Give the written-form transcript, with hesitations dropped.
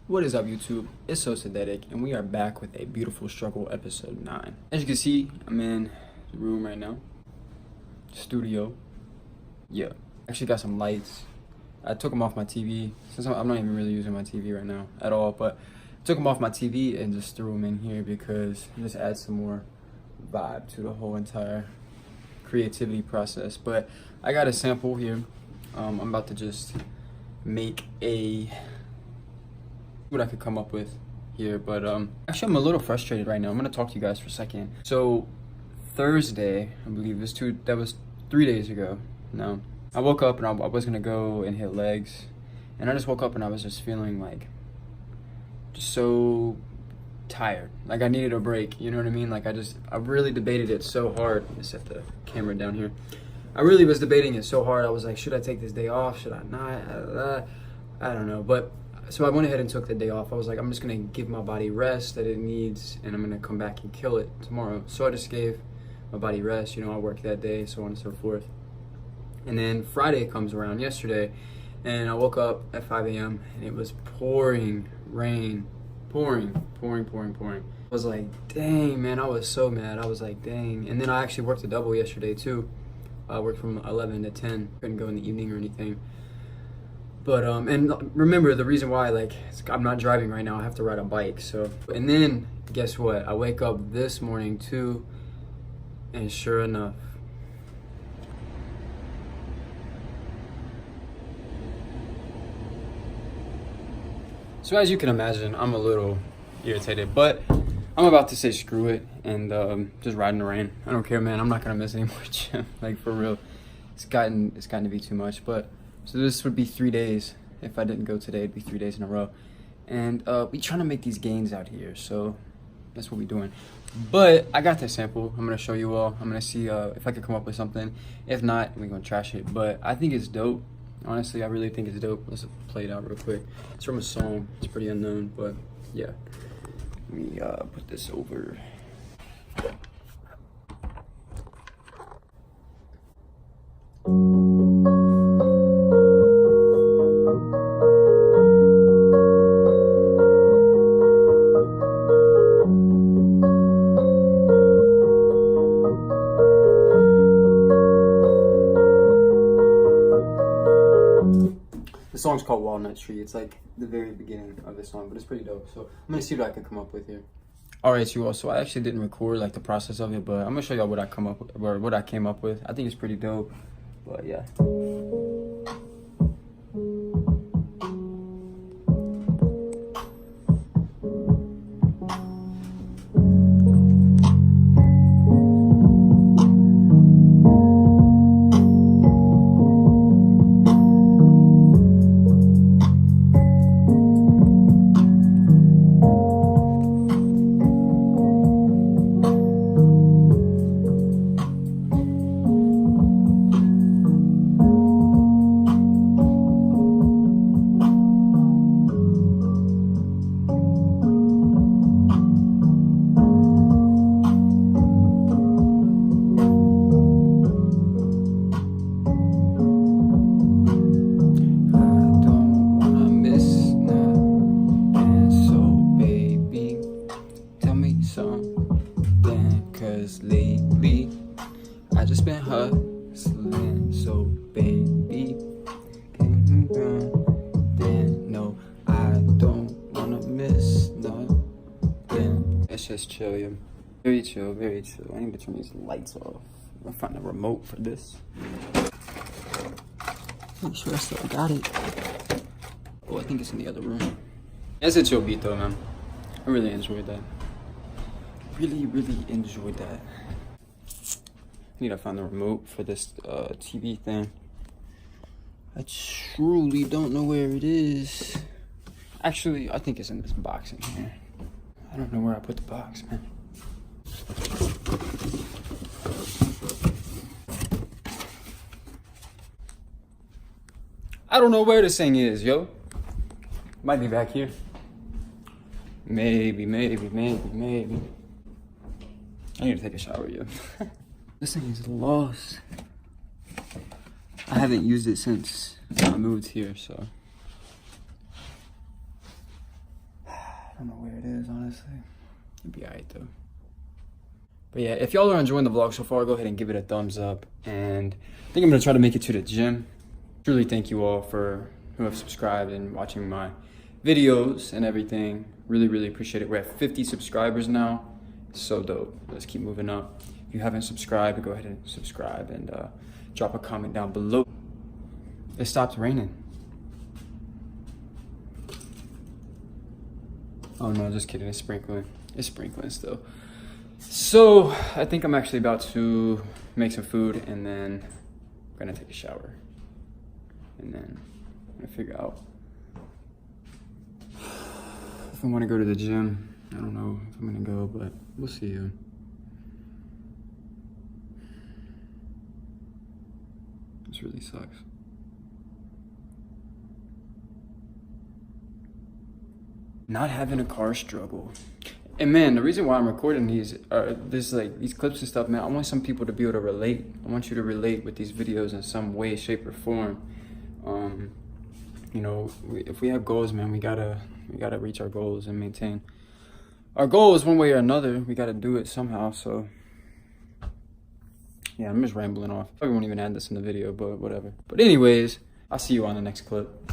What is up, YouTube? It's OCDEDIC, and we are back with a beautiful struggle episode 9. As you can see, I'm in the room right now. Studio. Yeah. Actually got some lights. I took them off my TV. Since I'm not even really using my TV right now at all, but I took them off my TV and just threw them in here because it just adds some more vibe to the whole entire creativity process. But I got a sample here. I'm about to just make what I could come up with here, but actually I'm a little frustrated right now. I'm gonna talk to you guys for a second. So Thursday, I believe that was 3 days ago. No, I woke up and I was gonna go and hit legs, and I just woke up and I was just feeling like just so tired, like I needed a break, you know what I mean? Like I really debated it so hard. Let me set the camera down here. I really was debating it so hard. I was like, should I take this day off? Should I not? I don't know. But so I went ahead and took the day off. I was like, I'm just gonna give my body rest that it needs, and I'm gonna come back and kill it tomorrow. So I just gave my body rest. You know, I worked that day, so on and so forth. And then Friday comes around, yesterday, and I woke up at 5 a.m. and it was pouring rain, pouring. I was like, dang, man, I was so mad. I was like, dang. And then I actually worked a double yesterday too. I worked from 11 to 10. Couldn't go in the evening or anything. But and remember, the reason why, like, I'm not driving right now, I have to ride a bike. So, and then guess what? I wake up this morning too, and sure enough, so as you can imagine, I'm a little irritated, but I'm about to say screw it and just ride in the rain. I don't care, man. I'm not gonna miss any more gym. Like, for real, it's gotten to be too much. But so this would be 3 days. If I didn't go today, it'd be 3 days in a row. And we trying to make these gains out here, so that's what we're doing. But I got that sample. I'm gonna show you all. I'm gonna see if I can come up with something. If not, we're gonna trash it. But I think it's dope. Honestly, I really think it's dope. Let's play it out real quick. It's from a song. It's pretty unknown, but yeah. Let me put this over. The song's called Walnut Tree. It's like the very beginning of the song, but it's pretty dope. So I'm gonna see what I can come up with here. All right, you all. So I actually didn't record like the process of it, but I'm gonna show y'all what I came up with. I think it's pretty dope. But yeah. Lately, I just been hustling, so baby, then no, I don't wanna miss nothing. Let's just chill, yeah. Very chill, very chill. I need to turn these lights off. I'll find the remote for this. Make sure I still got it. Oh, I think it's in the other room. It's a chill beat though, man. I really enjoyed that. Really enjoyed that. I need to find the remote for this TV thing. I truly don't know where it is. Actually, I think it's in this box in here. I don't know where I put the box, man. I don't know where this thing is, yo. Might be back here. Maybe. I need to take a shower, yo. This thing is lost. I haven't used it since I moved here, so. honestly. It'd be alright though. But yeah, if y'all are enjoying the vlog so far, go ahead and give it a thumbs up. And I think I'm gonna try to make it to the gym. Truly thank you all for who have subscribed and watching my videos and everything. Really, really appreciate it. We're at 50 subscribers now. So dope. Let's keep moving up. If you haven't subscribed, go ahead and subscribe and drop a comment down below. It stopped raining. Oh no, just kidding. It's sprinkling. It's sprinkling still. So I think I'm actually about to make some food and then I'm gonna take a shower. And then I'm gonna figure out if I want to go to the gym. I don't know if I'm gonna go, but we'll see you. This really sucks. Not having a car struggle. And man, the reason why I'm recording these these clips and stuff, man, I want some people to be able to relate. I want you to relate with these videos in some way, shape, or form. You know, if we have goals, man, we gotta reach our goals and maintain our goals one way or another. We gotta do it somehow. So yeah, I'm just rambling off. I won't even add this in the video, but whatever. But anyways, I'll see you on the next clip.